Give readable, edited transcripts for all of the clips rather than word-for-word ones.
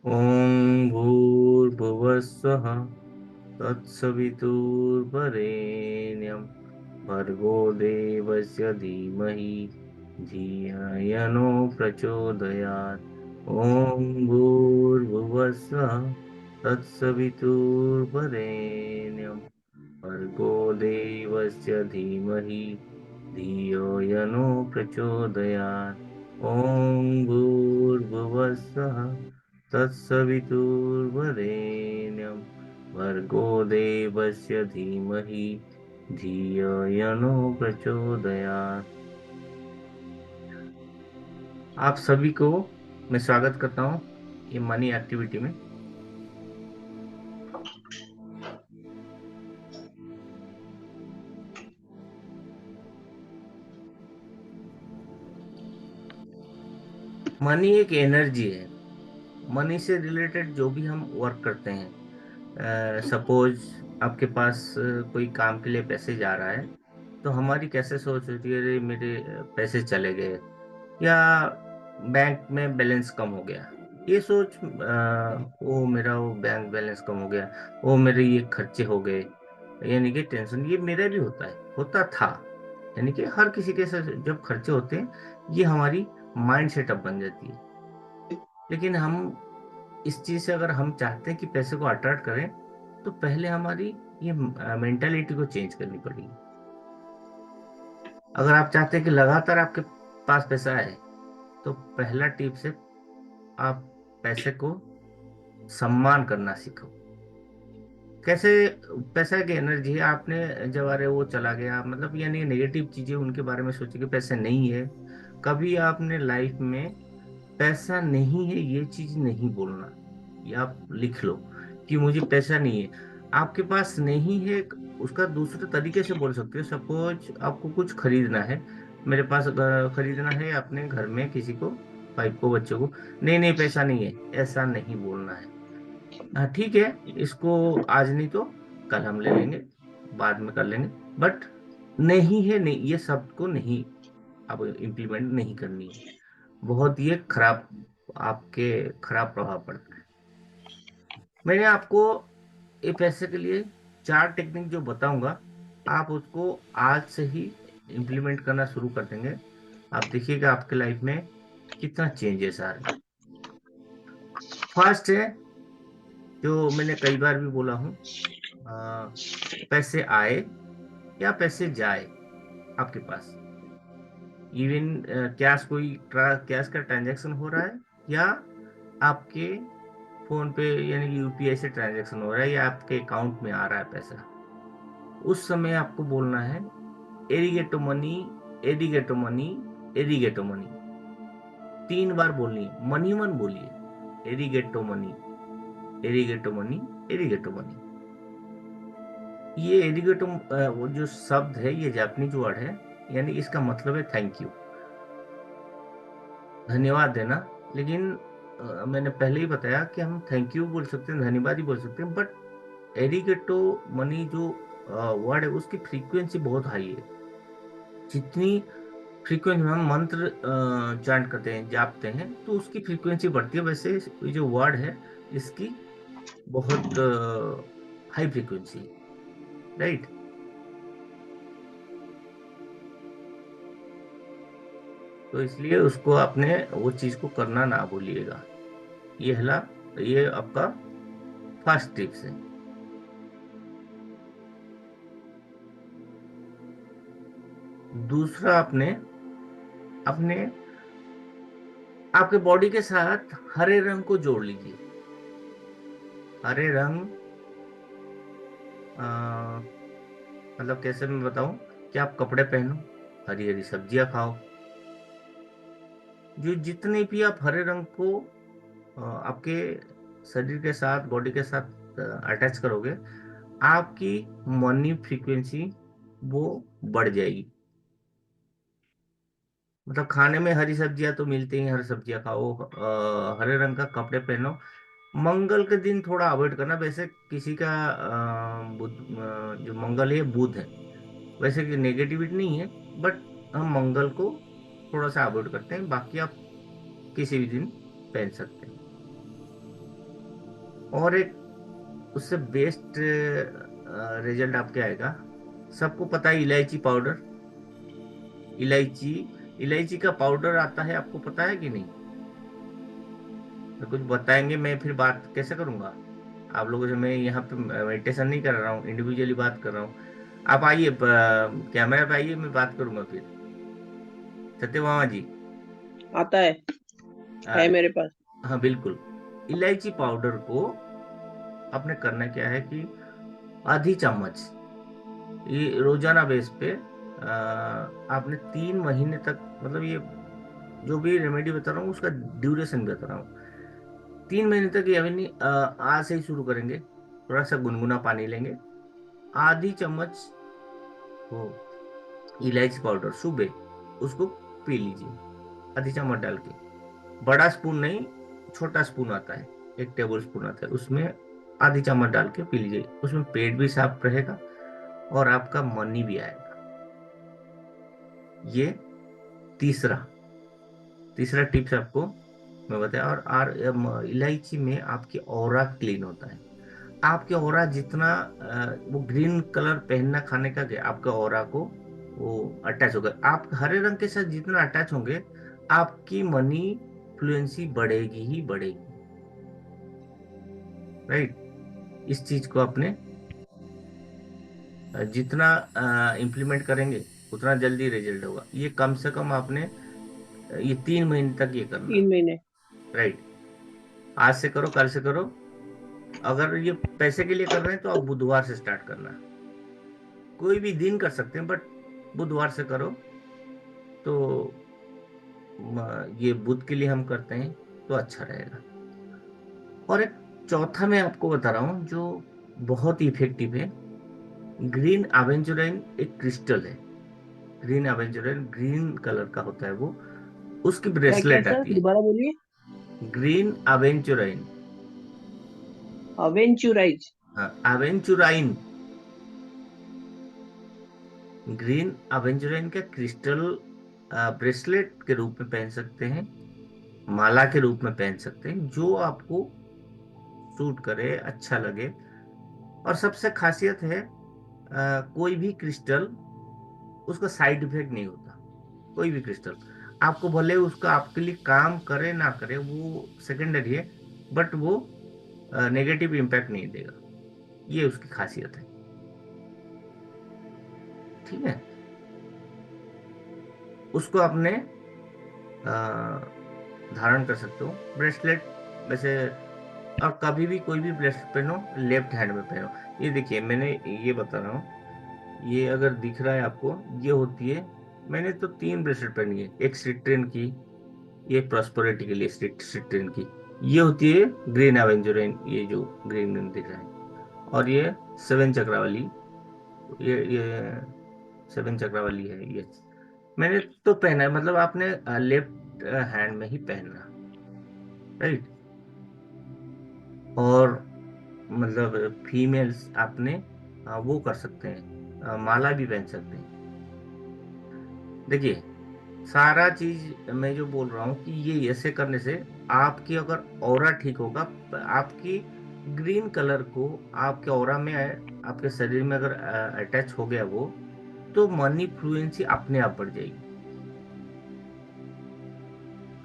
ॐ भूर्भुवः स्वः तत्सवितुर्वरेण्यं भर्गो देवस्य धीमहि धिया नो प्रचोदयात्। ॐ भूर्भुवः स्वः तत्सवितुर्वरेण्यं भर्गो देवस्य धीमहि धियो यो नो प्रचोदयात्। ॐ भूर्भुवः स्वः तत्सवितुर्वरेण्यं भर्गो देवस्य धीमहि धियो यो नो प्रचोदयात्। आप सभी को मैं स्वागत करता हूँ ये मनी एक्टिविटी में। मनी एक एनर्जी है। मनी से रिलेटेड जो भी हम वर्क करते हैं, सपोज आपके पास कोई काम के लिए पैसे जा रहा है, तो हमारी कैसे सोच होती है, अरे मेरे पैसे चले गए, या बैंक में बैलेंस कम हो गया। ये सोच वो मेरा वो बैंक बैलेंस कम हो गया, वो मेरे ये खर्चे हो गए, यानी कि टेंशन ये मेरा भी होता है, होता था। यानी कि हर किसी के साथ जब खर्चे होते हैं, ये हमारी माइंड सेटअप बन जाती है। लेकिन हम इस चीज से अगर हम चाहते हैं कि पैसे को अट्रैक्ट करें, तो पहले हमारी ये मेंटालिटी को चेंज करनी पड़ेगी। अगर आप चाहते हैं कि लगातार आपके पास पैसा आए, तो पहला टिप्स है, आप पैसे को सम्मान करना सीखो। कैसे? पैसा की एनर्जी है। आपने जब अरे वो चला गया, मतलब यानी नेगेटिव चीजें उनके बारे में सोचे कि पैसे नहीं है। कभी आपने लाइफ में पैसा नहीं है ये चीज नहीं बोलना। ये आप लिख लो कि मुझे पैसा नहीं है। आपके पास नहीं है, उसका दूसरे तरीके से बोल सकते हो। सपोज आपको कुछ खरीदना है, मेरे पास खरीदना है अपने घर में किसी को, वाइफ को, बच्चों को। नहीं नहीं पैसा नहीं है, ऐसा नहीं बोलना है। हाँ ठीक है, इसको आज नहीं तो कल हम ले लेंगे, बाद में कर लेंगे। बट नहीं है, नहीं, ये शब्द को नहीं, अब इम्प्लीमेंट नहीं करनी है। बहुत ये खराब, आपके खराब प्रभाव पड़ता है। मैंने आपको ये पैसे के लिए 4 टेक्निक जो बताऊंगा, आप उसको आज से ही इम्प्लीमेंट करना शुरू कर देंगे। आप देखिएगा आपके लाइफ में कितना चेंजेस आ रहे हैं। फर्स्ट है, जो मैंने कई बार भी बोला हूँ, पैसे आए या पैसे जाए आपके पास, इवन कैश का ट्रांजैक्शन हो रहा है, या आपके फोन पे यानी कि यूपीआई से ट्रांजैक्शन हो रहा है, या आपके अकाउंट में आ रहा है पैसा, उस समय आपको बोलना है एरिगेटो मनी, एरिगेटो मनी, एरिगेटो मनी। 3 बार बोलनी है, मनी मन बोलिए, एरिगेटो मनी, एरिगेटो मनी, एरिगेटो मनी। ये एरिगेटो वो जो शब्द है, ये जापानीज वर्ड है, यानी इसका मतलब है थैंक यू, धन्यवाद देना। लेकिन मैंने पहले ही बताया कि हम थैंक यू बोल सकते हैं, धन्यवाद ही बोल सकते हैं, बट एरिगेटो मनी जो वर्ड है, उसकी फ्रीक्वेंसी बहुत हाई है। जितनी फ्रीक्वेंसी में हम मंत्र चांट करते हैं, जापते हैं, तो उसकी फ्रीक्वेंसी बढ़ती है। वैसे ये जो वर्ड है, इसकी बहुत हाई फ्रीक्वेंसी, राइट? तो इसलिए उसको आपने वो चीज को करना ना भूलिएगा। ये हला ये आपका फर्स्ट टिप्स है। दूसरा, आपने अपने आपके बॉडी के साथ हरे रंग को जोड़ लीजिए। हरे रंग, आ, मतलब कैसे मैं बताऊं, कि आप कपड़े पहनो, हरी हरी सब्जियां खाओ। जो जितने भी आप हरे रंग को आपके शरीर के साथ, बॉडी के साथ अटैच करोगे, आपकी मनी फ्रीक्वेंसी वो बढ़ जाएगी। मतलब खाने में हरी सब्जियां तो मिलती हैं, हरी सब्जियां खाओ, हरे रंग का कपड़े पहनो। मंगल के दिन थोड़ा अवॉइड करना। वैसे किसी का जो मंगल है, बुध है, वैसे कि नेगेटिविटी नहीं है, बट हम मंगल को थोड़ा सा अवॉइड करते हैं। बाकी आप किसी भी दिन पहन सकते हैं। और एक उससे बेस्ट रिजल्ट आपके आएगा। सबको पता है इलायची पाउडर। इलायची इलायची का पाउडर आता है, आपको पता है कि नहीं? तो कुछ बताएंगे, मैं फिर बात कैसे करूंगा आप लोगों से? मैं यहाँ पे मेडिटेशन नहीं कर रहा हूँ, इंडिविजुअली बात कर रहा हूँ। आप आइए, कैमरा पे आइए, मैं बात करूंगा फिर। सत्यभामा जी। आता है अ, मेरे पास। हाँ बिल्कुल। इलायची पाउडर को आपने करना क्या है कि आधी चम्मच, ये रोजाना बेस पे आपने 3 महीने तक, मतलब ये जो भी रेमेडी बता रहा हूँ उसका ड्यूरेशन बता रहा हूँ। 3 महीने तक ये अभी नहीं, आज से ही शुरू करेंगे। थोड़ा सा गुनगुना पानी लेंगे, आधी चम्मच वो इलायची पाउडर सुबह उसको पी लीजिए, आधी चम्मच डाल के। बड़ा स्पून नहीं, छोटा स्पून आता है, 1 टेबल स्पून आता है, उसमें आधी चम्मच डाल के पी लीजिए। उसमें पेट भी साफ रहेगा और आपका मनी भी आएगा। ये तीसरा तीसरा टिप्स आपको मैं बताया। और इलायची में आपकी ऑरा क्लीन होता है। आपके ऑरा जितना वो ग्रीन कलर पहनना खाने का क्या, आपका ऑरा को वो अटैच होगा। आप हरे रंग के साथ जितना अटैच होंगे, आपकी मनी फ्लुएंसी बढ़ेगी ही बढ़ेगी। राइट। इस चीज को आपने जितना इम्प्लीमेंट करेंगे उतना जल्दी रिजल्ट होगा। ये कम से कम आपने ये 3 महीने तक ये करना। 3 महीने। राइट। आज से करो, कल से करो। अगर ये पैसे के लिए कर रहे हैं तो आप बुधवार से स्टार्ट करना। कोई भी दिन कर सकते हैं, बट बुधवार से करो। तो ये बुध के लिए हम करते हैं, तो अच्छा रहेगा। और एक चौथा मैं आपको बता रहा हूँ जो बहुत ही इफेक्टिव है। ग्रीन एवेंचुराइन एक क्रिस्टल है। ग्रीन एवेंचुराइन ग्रीन कलर का होता है वो, उसकी क्या क्या ब्रेसलेट सर, आती है। दोबारा बोलिए। ग्रीन एवेंचुराइन। अवेंचुराइज। हाँ, एवेंचुराइन। ग्रीन एवेंचुराइन का क्रिस्टल ब्रेसलेट के रूप में पहन सकते हैं, माला के रूप में पहन सकते हैं, जो आपको सूट करे, अच्छा लगे। और सबसे खासियत है, कोई भी क्रिस्टल उसका साइड इफेक्ट नहीं होता। कोई भी क्रिस्टल आपको भले उसका आपके लिए काम करे ना करे, वो सेकेंडरी है, बट वो नेगेटिव इम्पैक्ट नहीं देगा। ये उसकी खासियत है। ठीक है। उसको आपने धारण कर सकते हो ब्रेसलेट वैसे। और कभी भी कोई भी ब्रेसलेट पहनो, लेफ्ट हैंड में पहनो। ये देखिए, मैंने ये बता रहा हूँ, ये अगर दिख रहा है आपको, ये होती है। मैंने तो 3 ब्रेसलेट पहनी है, एक सिट्रिन की, ये प्रॉस्पेरिटी के लिए सिट्रिन की। ये होती है ग्रीन एवेंजर, ये जो ग्रीन ग्रीन दिख रहा है। और ये 7 चक्रा वाली, ये 7 चक्रा वाली है ये। मैंने तो पहना है, मतलब आपने लेफ्ट हैंड में ही पहनना। राइट। और मतलब फीमेल्स आपने वो कर सकते हैं, माला भी पहन सकते हैं। देखिए, सारा चीज मैं जो बोल रहा हूँ कि ये ऐसे करने से आपकी अगर ऑरा ठीक होगा, आपकी ग्रीन कलर को आपके ऑरा में आपके शरीर में अगर अटैच हो गया वो, तो मनी फ्लुएंसी अपने आप बढ़ जाएगी।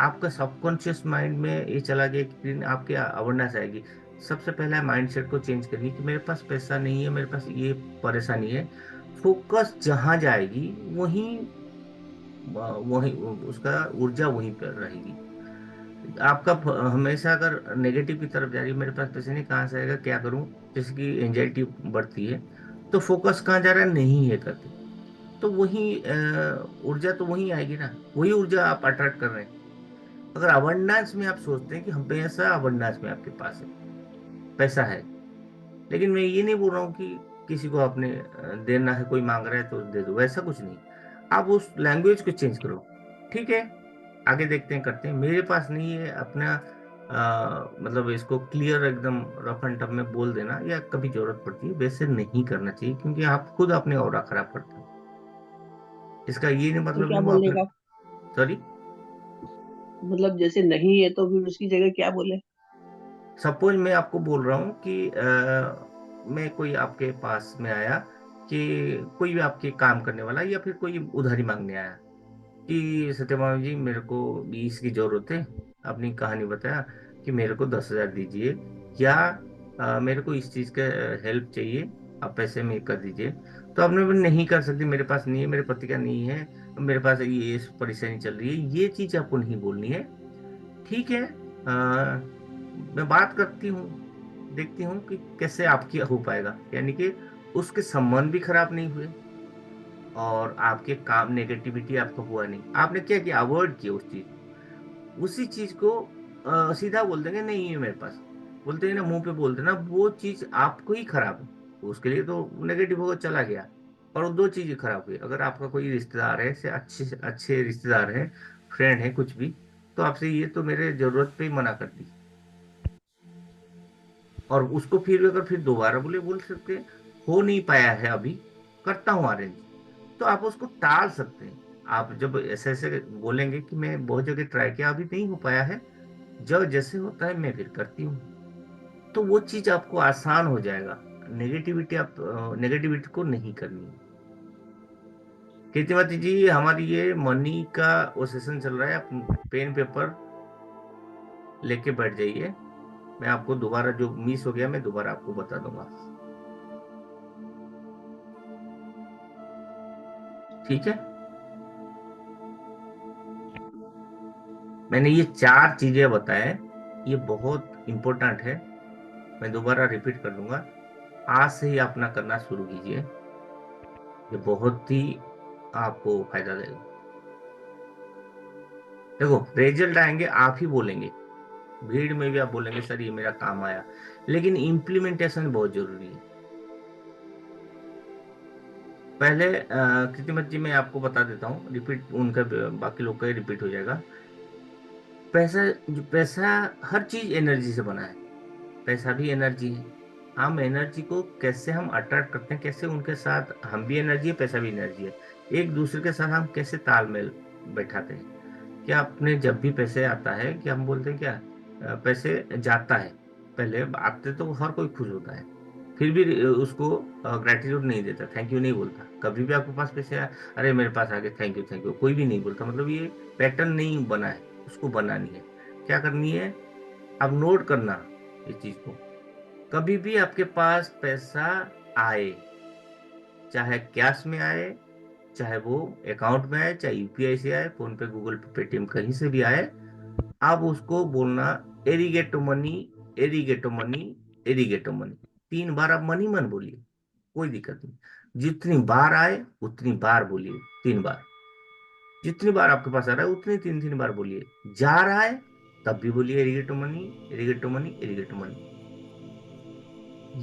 आपका सबकॉन्शियस माइंड में ये चला गया कि ग्रीन, आपके अवेयरनेस आएगी। सबसे पहला माइंडसेट को चेंज करिए कि मेरे पास पैसा नहीं है, मेरे पास ये परेशानी है। फोकस जहां जाएगी वहीं वहीं उसका ऊर्जा वहीं पर रहेगी। आपका हमेशा अगर नेगेटिव की तरफ जा रही है, मेरे पास पैसे नहीं, कहाँ से आएगा, क्या करूं, जैसे कि एंजाइटी बढ़ती है, तो फोकस कहाँ जा रहा है, नहीं है करके, तो वही ऊर्जा तो वहीं आएगी ना, वही ऊर्जा आप अट्रैक्ट कर रहे हैं। अगर अबंडेंस में आप सोचते हैं कि हम पैसा अबंडेंस में आपके पास है, पैसा है, लेकिन मैं ये नहीं बोल रहा हूँ कि किसी को आपने देना है, कोई मांग रहा है तो दे दो, वैसा कुछ नहीं। आप उस लैंग्वेज को चेंज करो। ठीक है, आगे देखते हैं, करते हैं। मेरे पास नहीं है अपना मतलब इसको क्लियर एकदम रफ एंड टफ में बोल देना, या कभी जरूरत पड़ती है, वैसे नहीं करना चाहिए, क्योंकि आप खुद अपने ऑरा खराब करते हो। इसका ये नहीं तो मतलब क्या नहीं वो बोलने अपने। का, सॉरी। मतलब जैसे नहीं है तो फिर उसकी जगह क्या बोले? सपोज मैं आपको बोल रहा हूँ कि मैं कोई आपके पास में आया, कि कोई भी आपके काम करने वाला या फिर कोई उधारी मांगने आया कि सत्यभामा जी मेरे को 20 की जरूरत है। अपनी कहानी बताया कि मेरे को 10,000 दीजिए, या मेरे को इस चीज का हेल्प चाहिए, आप पैसे में कर दीजिए। तो आपने बोला, नहीं कर सकती, मेरे पास नहीं है, मेरे पति का नहीं है, मेरे पास ये परेशानी चल रही है, ये चीज आपको नहीं बोलनी है। ठीक है, मैं बात करती हूँ, देखती हूँ कि कैसे आपकी हो पाएगा, यानी कि उसके संबंध भी खराब नहीं हुए और आपके काम नेगेटिविटी आपका हुआ नहीं। आपने क्या किया, अवॉइड किया उस चीज को। उसी चीज को सीधा बोल देंगे, नहीं है मेरे पास, बोलते हैं ना, मुंह पे बोल देना, वो चीज आपको ही खराब है। तो उसके लिए तो नेगेटिव होगा, चला गया। और वो दो चीजें खराब हुई, अगर आपका कोई रिश्तेदार है, से अच्छे रिश्तेदार है, फ्रेंड है कुछ भी, तो आपसे ये तो मेरे जरूरत पे ही मना कर दी, और उसको फिर अगर फिर दोबारा बोल सकते हैं, हो नहीं पाया है अभी, करता हूँ अरेंज, तो आप उसको टाल सकते हैं। आप जब ऐसे ऐसे बोलेंगे कि मैं बहुत जगह ट्राई किया, अभी नहीं हो पाया है, जब जैसे होता है मैं फिर करती हूँ, तो वो चीज आपको आसान हो जाएगा। नेगेटिविटी, आप नेगेटिविटी को नहीं करनी है। कीर्तिमती जी, हमारी ये मनी का वो सेशन चल रहा है, आप पेन पेपर लेके बैठ जाइए। मैं आपको दोबारा जो मिस हो गया, मैं दोबारा आपको बता दूंगा। ठीक है, मैंने ये चार चीजें बताए, ये बहुत इंपॉर्टेंट है। मैं दोबारा रिपीट कर दूंगा, आज से ही अपना करना शुरू कीजिए, ये बहुत ही आपको फायदा देगा। देखो, रिजल्ट आएंगे, आप ही बोलेंगे, भीड़ में भी आप बोलेंगे सर ये मेरा काम आया, लेकिन इम्प्लीमेंटेशन बहुत जरूरी है। पहले कृतिमत जी मैं आपको बता देता हूँ, रिपीट उनका बाकी लोग का रिपीट हो जाएगा। पैसा, जो पैसा, हर चीज एनर्जी से बना है, पैसा भी एनर्जी है। हम एनर्जी को कैसे हम अट्रैक्ट करते हैं, कैसे उनके साथ, हम भी एनर्जी है, पैसा भी एनर्जी है, एक दूसरे के साथ हम कैसे तालमेल बैठाते हैं। क्या आपने जब भी पैसे आता है, कि हम बोलते हैं क्या, पैसे जाता है, पहले आते तो हर कोई खुश होता है, फिर भी उसको ग्रेटिट्यूड नहीं देता, थैंक यू नहीं बोलता। कभी भी आपके पास पैसे आए, अरे मेरे पास आ गए, थैंक यू थैंक यू, कोई भी नहीं बोलता, मतलब ये पैटर्न नहीं बना है, उसको बनानी है। क्या करनी है, अब नोट करना इस चीज को। कभी भी आपके पास पैसा आए, चाहे कैश में आए, चाहे वो अकाउंट में आए, चाहे यूपीआई से आए, फोन पे, गूगल पे, पेटीएम, कहीं से भी आए, आप उसको बोलना, एरीगेटो मनी, एरीगेटो मनी, एरीगेटो मनी। 3 बार आप मनी मन बोलिए, कोई दिक्कत नहीं। जितनी बार आए उतनी बार बोलिए, 3 बार। जितनी बार आपके पास आ रहा है उतनी 3 3 बार बोलिए। जा रहा है तब भी बोलिए, एरीगेटो मनी, एरीगेटो मनी, एरीगेटो मनी।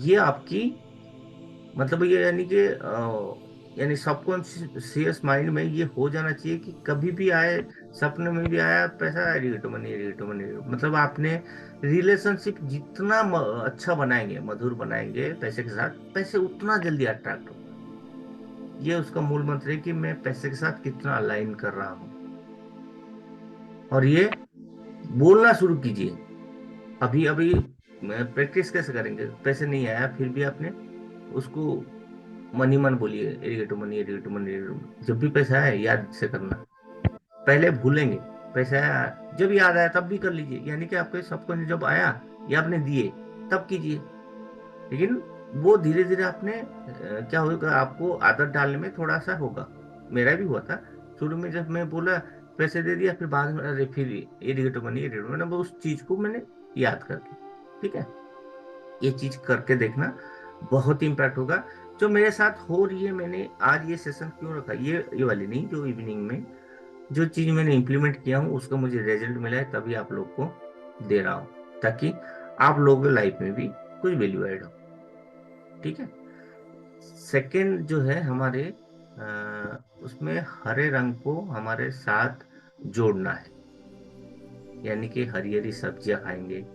ये आपकी, मतलब ये यानी कि यानी सबकॉन्शियस माइंड में ये हो जाना चाहिए कि कभी भी आए, सपने में भी आया पैसा, एरीगेटो मनी, एरीगेटो मनी। मतलब आपने रिलेशनशिप जितना अच्छा बनाएंगे, मधुर बनाएंगे पैसे के साथ, पैसे उतना जल्दी अट्रैक्ट होगा। ये उसका मूल मंत्र है कि मैं पैसे के साथ कितना अलाइन कर रहा हूँ। और ये बोलना शुरू कीजिए, अभी अभी प्रैक्टिस कैसे करेंगे, पैसे नहीं आया फिर भी आपने उसको मनी मन बोलिए, एरिगेटो मनी, एरिगेटो मनी, एरिगेटो मनी। जब भी पैसा आए याद से करना, पहले भूलेंगे, पैसा आया, जब याद आया तब भी कर लीजिए, यानी कि आपके सबको जब आया या आपने दिए तब कीजिए। लेकिन वो धीरे धीरे आपने क्या होगा, आपको आदत डालने में थोड़ा सा होगा। मेरा भी हुआ था शुरू में, जब मैं बोला पैसे दे दिया, फिर बाद में अरे फिर एरिगेटो मनी, एरिगेटो मनी, वो उस चीज को मैंने याद कर ली। ठीक है, ये चीज करके देखना, बहुत इम्पैक्ट होगा। जो मेरे साथ हो रही है, मैंने आज ये सेशन क्यों रखा, ये वाली नहीं, जो इवनिंग में जो चीज मैंने इम्प्लीमेंट किया हूँ उसका मुझे रिजल्ट मिला है, तभी आप लोग को दे रहा हूँ, ताकि आप लोगों की लाइफ में भी कुछ वैल्यू ऐड हो। ठीक है, सेकंड जो है हमारे, उसमें हरे रंग को हमारे साथ जोड़ना है, यानी कि हरी हरी सब्जियां खाएंगे,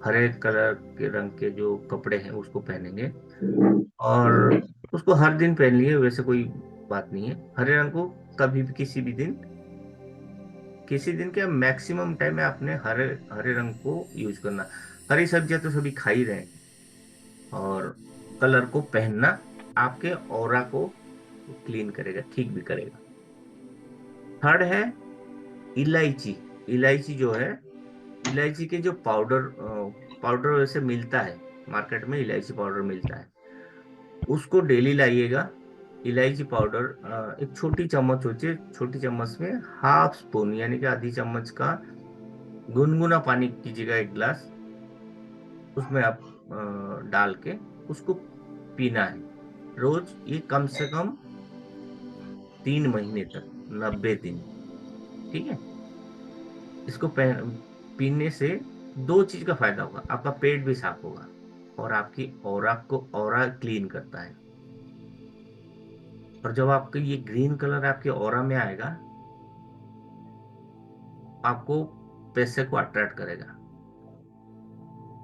हरे कलर के रंग के जो कपड़े हैं उसको पहनेंगे, और उसको हर दिन पहन लिए, वैसे कोई बात नहीं है, हरे रंग को कभी भी किसी भी दिन किसी दिन के मैक्सिमम टाइम में आपने हरे हरे रंग को यूज करना। हरी सब्जियां तो सभी खा ही रहे हैं। और कलर को पहनना आपके ऑरा को क्लीन करेगा, ठीक भी करेगा। थर्ड है इलायची। इलायची जो है, इलायची के जो पाउडर पाउडर वैसे मिलता है मार्केट में, इलायची पाउडर मिलता है, उसको डेली लाइएगा। इलायची पाउडर एक छोटी चम्मच होती है, छोटी चम्मच में हाफ स्पून यानी कि आधी चम्मच का गुनगुना पानी कीजिएगा, एक गिलास, उसमें आप डाल के उसको पीना है रोज। ये कम से कम 3 महीने तक, 90 दिन। ठीक है। इसको पीने से दो चीज का फायदा होगा, आपका पेट भी साफ होगा और आपकी ऑरा को ऑरा क्लीन करता है। और जब आपका ये ग्रीन कलर आपके ऑरा में आएगा, आपको पैसे को अट्रैक्ट करेगा।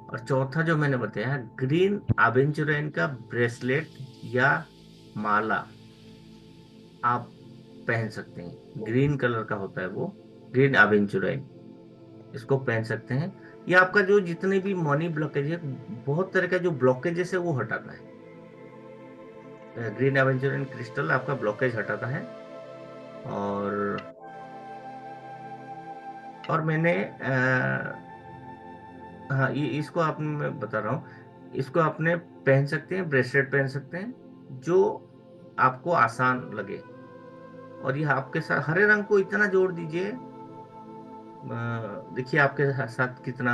और चौथा जो मैंने बताया, ग्रीन एवेंचुराइन का ब्रेसलेट या माला आप पहन सकते हैं। ग्रीन कलर का होता है वो, ग्रीन एवेंचुराइन, इसको पहन सकते हैं। ये आपका जो जितने भी मनी ब्लॉकेज है, बहुत तरह का जो ब्लॉकेजेस है वो हटाता है। ग्रीन एवेंचुरिन क्रिस्टल आपका ब्लॉकेज हटाता है। और मैंने हाँ, ये इसको आप, मैं बता रहा हूँ, इसको आपने पहन सकते हैं, ब्रेसलेट पहन सकते हैं जो आपको आसान लगे। और ये आपके साथ हरे रंग को इतना जोड़ दीजिए, देखिए आपके साथ कितना,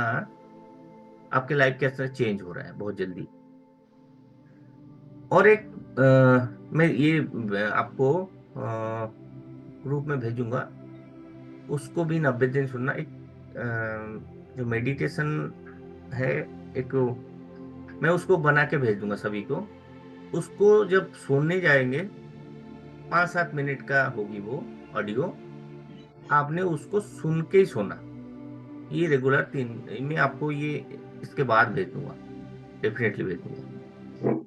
आपके लाइफ कैसा चेंज हो रहा है बहुत जल्दी। और एक मैं ये आपको ग्रुप में भेजूंगा, उसको भी 90 दिन सुनना। एक जो मेडिटेशन है, एक मैं उसको बना के भेज दूंगा सभी को। उसको जब सोने जाएंगे, 5-7 मिनट का होगी वो ऑडियो, आपने उसको सुन के ही सोना। ये रेगुलर 3 में आपको ये इसके बाद भेज दूंगा, डेफिनेटली भेज दूंगा।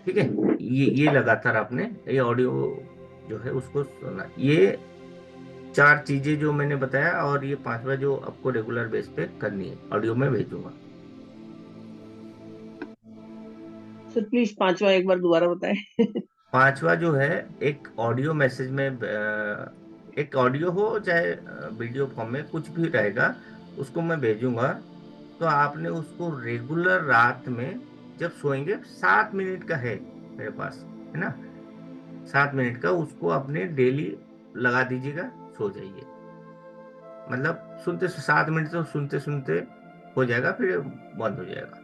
ठीक है। ये लगातार आपने ये ऑडियो जो है उसको सुनना। ये 4 चीजें जो मैंने बताया, और ये पांचवा जो आपको रेगुलर बेस पे करनी है, ऑडियो में भेजूंगा। सर प्लीज पांचवा एक बार दोबारा बताएं। पांचवा जो है, एक ऑडियो मैसेज में एक ऑडियो हो चाहे वीडियो फॉर्म में कुछ भी रहेगा, उसको मैं भेजूंगा। तो आपने उसको रेगुलर रात में जब सोएंगे, 7 मिनट का है मेरे पास, है ना, 7 मिनट का, उसको अपने डेली लगा दीजिएगा, सो जाइए। मतलब सुनते 7 मिनट तो सुनते सुनते हो जाएगा, फिर बंद हो जाएगा।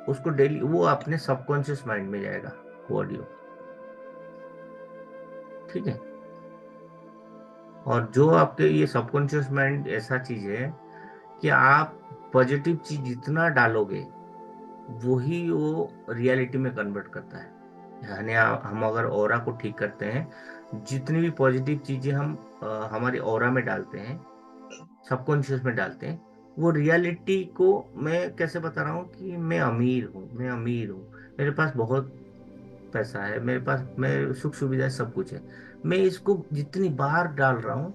उसको डेली वो अपने सबकॉन्शियस माइंड में जाएगा वो ऑडियो। ठीक है। और जो आपके ये सबकॉन्शियस माइंड ऐसा चीज है कि आप पॉजिटिव चीज जितना डालोगे, वही वो रियलिटी में कन्वर्ट करता है। यानी हम अगर ऑरा को ठीक करते हैं, जितनी भी पॉजिटिव चीजें हम हमारे ऑरा में डालते हैं, सबकॉन्शियस में डालते हैं, वो रियलिटी को, मैं कैसे बता रहा हूँ कि मैं अमीर हूँ, मैं अमीर हूँ, मेरे पास बहुत पैसा है, मेरे पास, मैं सुख सुविधा सब कुछ है, मैं इसको जितनी बार डाल रहा हूँ,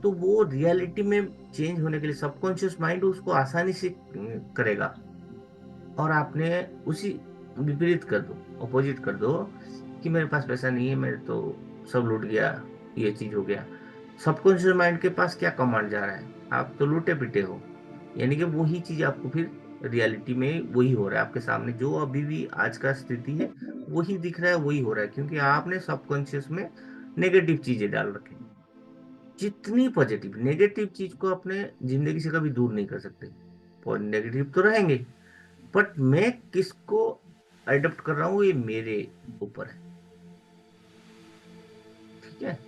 तो वो रियलिटी में चेंज होने के लिए सबकॉन्शियस माइंड उसको आसानी से करेगा। और आपने उसी विपरीत कर दो, ऑपोजिट कर दो, कि मेरे पास पैसा नहीं है, मेरे तो सब लूट गया, ये चीज हो गया। सबकॉन्शियस माइंड के पास क्या कमांड जा रहा है, आप तो लूटे पिटे हो। यानी कि वही चीज आपको फिर रियलिटी में वही हो रहा है आपके सामने, जो अभी भी आज का स्थिति है वही दिख रहा है, वही हो रहा है, क्योंकि आपने सबकॉन्शियस में नेगेटिव चीजें डाल रखी हैं। जितनी पॉजिटिव, नेगेटिव चीज को अपने जिंदगी से कभी दूर नहीं कर सकते। और नेगेटिव तो रहेंगे, बट मैं किसको अडॉप्ट कर रहा हूँ ये मेरे ऊपर है। ठीक है।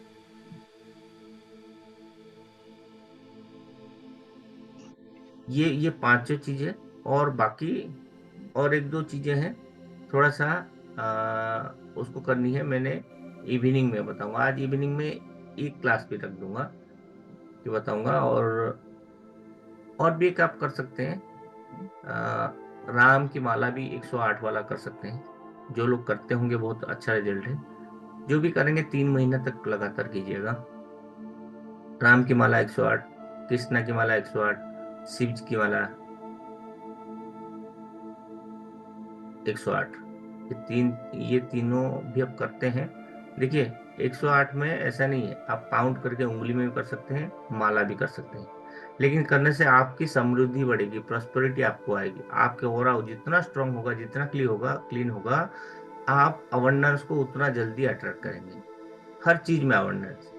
ये पांचों चीजें, और बाकी और एक दो चीजें हैं, थोड़ा सा उसको करनी है मैंने। इवनिंग में बताऊंगा, आज इवनिंग में एक क्लास भी रख दूंगा कि बताऊंगा। और भी एक आप कर सकते हैं, अ, राम की माला भी 108 वाला कर सकते हैं। जो लोग करते होंगे बहुत अच्छा रिजल्ट है। जो भी करेंगे 3 महीने तक लगातार कीजिएगा। राम की माला 108, कृष्णा की माला 108, शिव जी की माला 108, ये तीनों भी आप करते हैं। देखिए, 108 में ऐसा नहीं है, आप काउंट करके उंगली में भी कर सकते हैं, माला भी कर सकते हैं। लेकिन करने से आपकी समृद्धि बढ़ेगी, प्रॉस्पेरिटी आपको आएगी, आपके ऑरा जितना स्ट्रांग होगा, जितना क्लीन होगा, आप अवेंडेंस को उतना जल्दी अट्रैक्ट करेंगे। हर चीज में अवेंडेंस।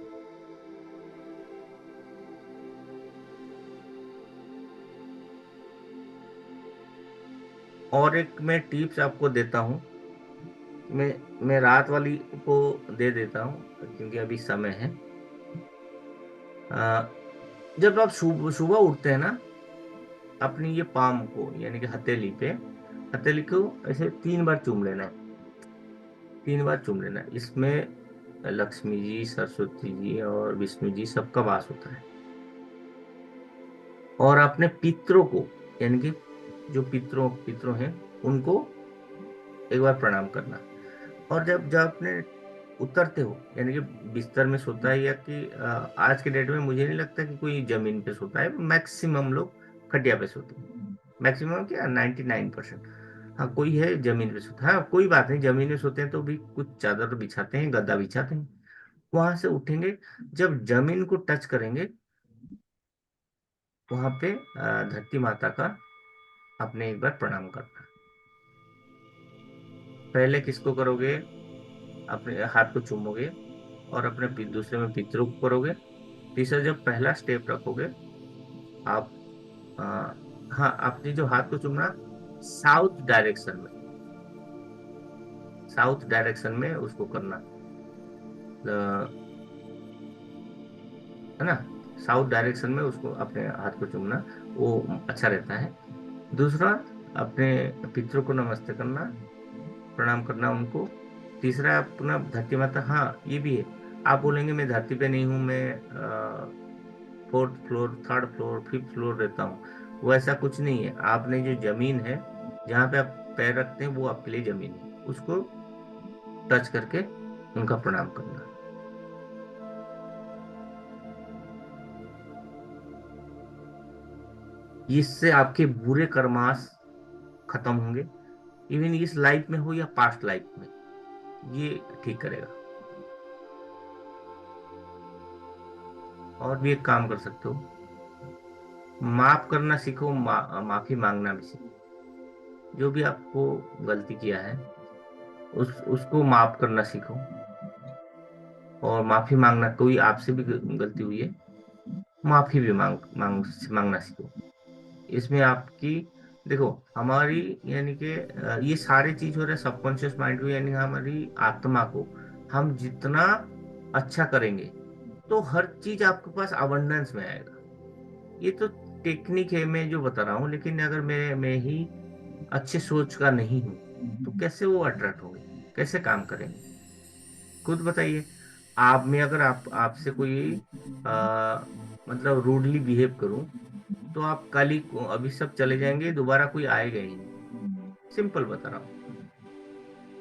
और एक मैं टिप्स आपको देता हूँ। मैं रात वाली को दे देता हूँ क्योंकि अभी समय है। अ, जब आप सुबह सुबह उठते हैं ना, अपनी ये पाम को यानी कि हथेली को ऐसे 3 बार चूम लेना है। 3 बार चूम लेना है। इसमें लक्ष्मी जी, सरस्वती जी और विष्णु जी सबका वास होता है। और अपने पितरों को, यानी कि जो पितरों हैं, उनको एक बार प्रणाम करना। और जब जब अपने उतरते हो, यानी कि बिस्तर में सोता है, या कि आज के डेट में मुझे नहीं लगता कि कोई जमीन पे सोता है, मैक्सिमम लोग खटिया पे सोते हैं। मैक्सिमम क्या, 99%। हाँ, कोई है जमीन पे सोता है, हाँ कोई बात नहीं, जमीन में सोते हैं तो भी कुछ चादर बिछाते हैं, गद्दा बिछाते हैं। वहां से उठेंगे, जब जमीन को टच करेंगे, वहां पे धरती माता का आपने एक बार प्रणाम करना। पहले किसको करोगे? अपने हाथ को चूमोगे, और अपने दूसरे में पितरों को करोगे। तीसरा, जब पहला स्टेप रखोगे आप, आ, हाँ, आपने जो हाथ को चूमना, साउथ डायरेक्शन में, साउथ डायरेक्शन में उसको करना, है ना। साउथ डायरेक्शन में उसको अपने हाथ को चूमना, वो अच्छा रहता है। दूसरा, अपने पितरों को नमस्ते करना, प्रणाम करना उनको। तीसरा, अपना धरती माता, हाँ ये भी है। आप बोलेंगे मैं धरती पे नहीं हूँ, मैं 4th floor, 3rd floor, 5th floor रहता हूँ। वो ऐसा कुछ नहीं है। आपने जो जमीन है, जहाँ पे आप पैर रखते हैं, वो आपके लिए जमीन है। उसको टच करके उनका प्रणाम करना। इससे आपके बुरे कर्मास खत्म होंगे, इवन इस लाइफ में हो या पास्ट लाइफ में, ये ठीक करेगा। और भी एक काम कर सकते हो, माफ करना सीखो, माफी मांगना भी सीखो। जो भी आपको गलती किया है, उसको माफ करना सीखो। और माफी मांगना, कोई आपसे भी गलती हुई है, माफी भी मांगना सीखो। इसमें आपकी, देखो, हमारी, यानी कि ये सारी चीज हो रहा है सबकॉन्शियस माइंड को, यानी हमारी आत्मा को हम जितना अच्छा करेंगे, तो हर चीज आपके पास अबंडेंस में आएगा। ये तो टेक्निक है मैं जो बता रहा हूँ, लेकिन अगर मैं ही अच्छे सोच का नहीं हूँ, तो कैसे वो अट्रैक्ट होंगे, कैसे काम करेंगे? खुद बताइए। आप में अगर आपसे कोई आ, मतलब रूडली बिहेव करूं, तो आप कल ही अभी सब चले जाएंगे, दोबारा कोई आएगा ही नहीं। सिंपल बता रहा हूँ।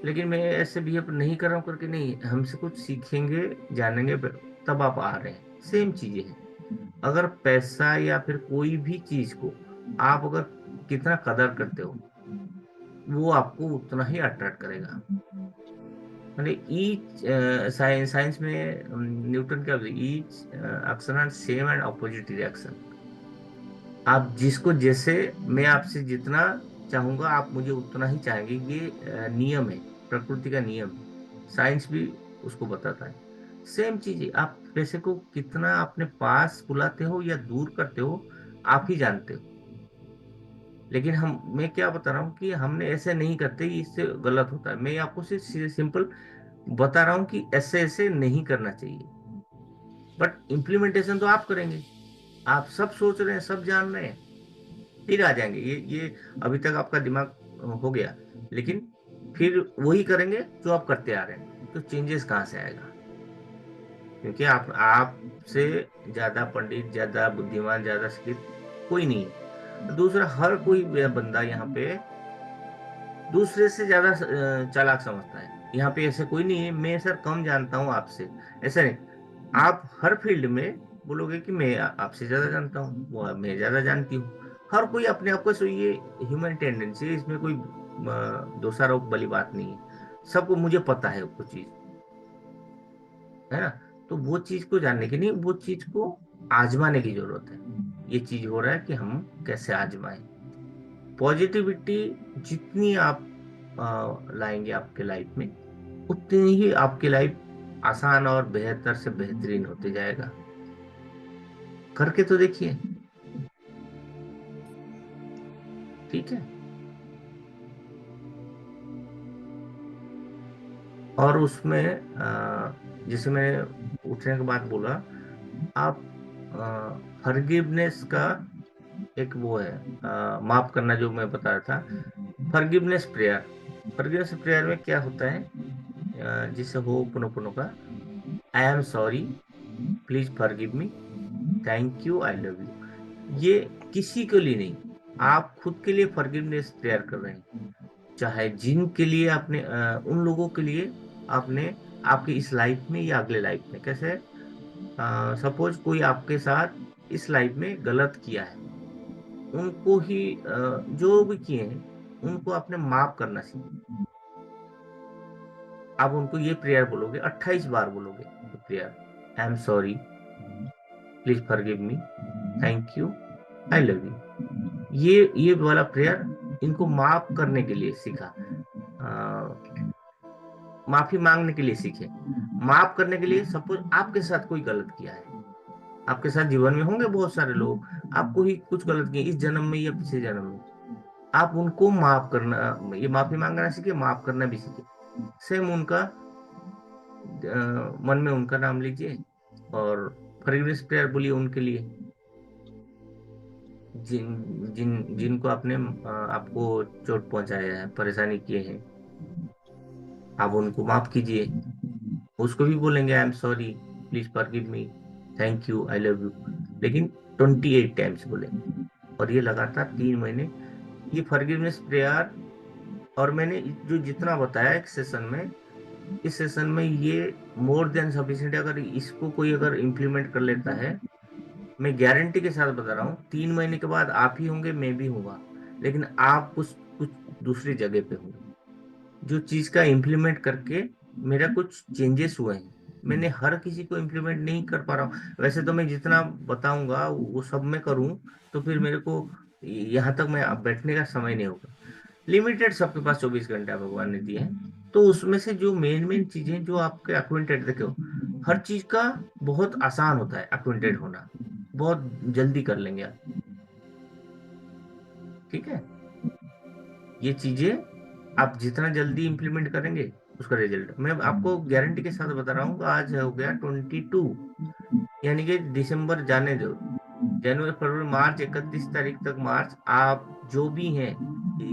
लेकिन मैं ऐसे बिहेव नहीं कर रहा हूँ करके नहीं, हमसे कुछ सीखेंगे, जानेंगे, तब आप आ रहे हैं। सेम चीजें हैं। अगर पैसा या फिर कोई भी चीज को आप अगर कितना कदर करते हो, वो आपको उतना ही अट्रैक्ट करेगा। मतलब ईच साइंस साइंस में न्यूटन क्या, each action and same and opposite reaction. आप जिसको जैसे, मैं आपसे जितना चाहूंगा, आप मुझे उतना ही चाहेंगे। ये नियम है, प्रकृति का नियम है। साइंस भी उसको बताता है। सेम चीज है, आप पैसे को कितना अपने पास बुलाते हो या दूर करते हो, आप ही जानते हो। लेकिन मैं क्या बता रहा हूँ कि हमने ऐसे नहीं करते, इससे गलत होता है। मैं आपको सिर्फ सिंपल बता रहा हूँ कि ऐसे ऐसे नहीं करना चाहिए। बट इम्प्लीमेंटेशन तो आप करेंगे। आप सब सोच रहे हैं, सब जान रहे हैं, फिर आ जाएंगे ये अभी तक आपका दिमाग हो गया, लेकिन फिर वही करेंगे जो आप करते आ रहे हैं, तो चेंजेस कहाँ से आएगा? क्योंकि आपसे ज्यादा पंडित, ज्यादा बुद्धिमान, ज्यादा शिक्षित कोई नहीं है। दूसरा, हर कोई बंदा यहाँ पे दूसरे से ज्यादा चालाक समझता है। यहाँ पे ऐसे कोई नहीं है मैं सर कम जानता हूँ आपसे, ऐसा नहीं। आप हर फील्ड में बोलोगे कि मैं आपसे ज्यादा जानता हूँ, वो मैं ज्यादा जानती हूँ। हर कोई अपने आप को, सो ये ह्यूमन टेंडेंसी है, इसमें कोई दोषारोप वाली बात नहीं है। सबको मुझे पता है वो चीज, है ना। तो वो चीज को जानने के लिए वो चीज को आजमाने की जरूरत है। ये चीज हो रहा है कि हम कैसे आजमाएं। पॉजिटिविटी जितनी आप लाएंगे आपके लाइफ में, उतनी ही आपकी लाइफ आसान और बेहतर से बेहतरीन होते जाएगा। करके तो देखिए। ठीक है। और उसमें जैसे मैंने उठने के बाद बोला, आप फॉरगिवनेस का एक वो है, माफ करना, जो मैं बता रहा था, फॉरगिवनेस प्रेयर। फॉरगिवनेस प्रेयर में क्या होता है, जिसे हो पुनो का, I am sorry, please forgive me, thank you, I love you. ये किसी के लिए नहीं, आप खुद के लिए फॉरगिवनेस प्रेयर कर रहे हैं। चाहे जिनके लिए आपने उन लोगों के लिए आपने, आपके इस लाइफ में या अगले लाइफ में, कैसे, सपोज कोई आपके साथ इस लाइफ में गलत किया है, उनको ही जो भी किए हैं उनको आपने माफ करना सीखो। आप उनको ये प्रेयर बोलोगे, 28 बार बोलोगे ये prayer, I am sorry, please forgive me, thank you, I love you. ये वाला प्रेयर इनको माफ करने के लिए सीखा, माफी मांगने के लिए सीखे। माफ करने के लिए, सपोज आपके साथ कोई गलत किया है, आपके साथ जीवन में होंगे बहुत सारे लोग, आपको ही कुछ गलत किए इस जन्म में या पिछले जन्म में, आप उनको माफ करना, ये माफी मांगना सीखे, माफ करना भी सीखे। सेम उनका मन में उनका नाम लीजिए और फॉरगिवनेस प्रेयर बोलिए उनके लिए, जिनको आपने आपको चोट पहुंचाया है, परेशानी किए हैं, आप उनको माफ कीजिए। उसको भी बोलेंगे, I am sorry, please forgive me, thank you, I love you, लेकिन 28 टाइम्स बोलेंगे। और ये लगातार 3 महीने, ये फॉरगिवनेस प्रेयर। और मैंने जो जितना बताया एक सेशन में, इस सेशन में ये मोर देन सफिशिएंट। अगर इसको कोई अगर इम्प्लीमेंट कर लेता है, मैं गारंटी के साथ बता रहा हूँ, 3 महीने के बाद आप ही होंगे, मैं भी हूँगा, लेकिन आप कुछ कुछ दूसरी जगह पे होंगे। जो चीज का इम्प्लीमेंट करके मेरा कुछ चेंजेस हुए हैं, मैंने हर किसी को इम्प्लीमेंट नहीं कर पा रहा हूँ। वैसे तो मैं जितना बताऊंगा वो सब मैं करूँ, तो फिर मेरे को यहाँ तक मैं बैठने का समय नहीं होगा। लिमिटेड सबके पास 24 घंटा भगवान ने दिए हैं। तो उसमें से जो मेन मेन चीजें जो आपके अक्विंटेड, देखो, हर चीज का बहुत आसान होता है अक्विंटेड होना, बहुत जल्दी कर लेंगे आप। ठीक है। ये चीजें आप जितना जल्दी इंप्लीमेंट करेंगे, उसका रिजल्ट मैं आपको गारंटी के साथ बता रहा हूँ। आज हो गया 22, यानी कि दिसंबर जाने दो, जनवरी फरवरी मार्च, 31 तारीख तक मार्च, आप जो भी हैं,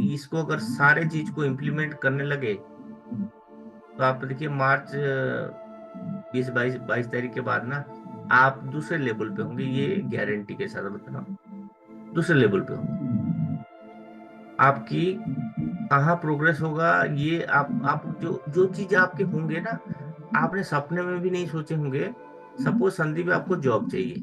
इसको अगर सारे चीज को इम्प्लीमेंट करने लगे, तो आप देखिए मार्च 20 22 22 तारीख के बाद ना, आप दूसरे लेवल पे होंगे, ये गारंटी के साथ बता रहा हूँ। दूसरे लेवल पे होंगे। आपकी कहाँ प्रोग्रेस होगा, ये आप जो जो चीज आपके होंगे ना, आपने सपने में भी नहीं सोचे होंगे। सपोज संदीप आपको जॉब चाहिए,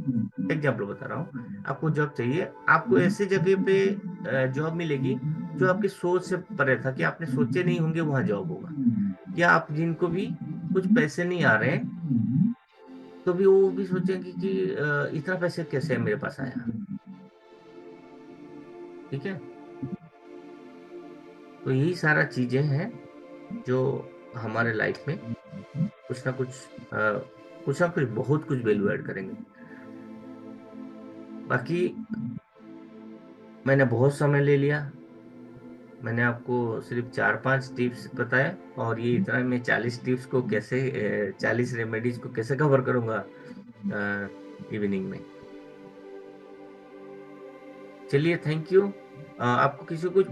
एग्जाम्पल बता रहा हूँ, आपको जॉब चाहिए, आपको ऐसे जगह पे जॉब मिलेगी जो आपकी सोच से परे था, कि आपने सोचे नहीं होंगे वहां जॉब होगा। या आप जिनको भी कुछ पैसे नहीं आ रहे हैं, तो भी वो भी सोचेंगे कि इतना पैसे कैसे मेरे पास आया। ठीक है। तो यही सारा चीजें हैं जो हमारे लाइफ में कुछ ना कुछ, कुछ ना कुछ, बहुत कुछ वैल्यू ऐड करेंगे। बाकी मैंने बहुत समय ले लिया, मैंने आपको सिर्फ 4 5 टिप्स बताए, और ये इतना मैं 40 टिप्स को कैसे, 40 रेमेडीज को कैसे कवर करूंगा इवनिंग में। चलिए, थैंक यू। आपको किसी को कुछ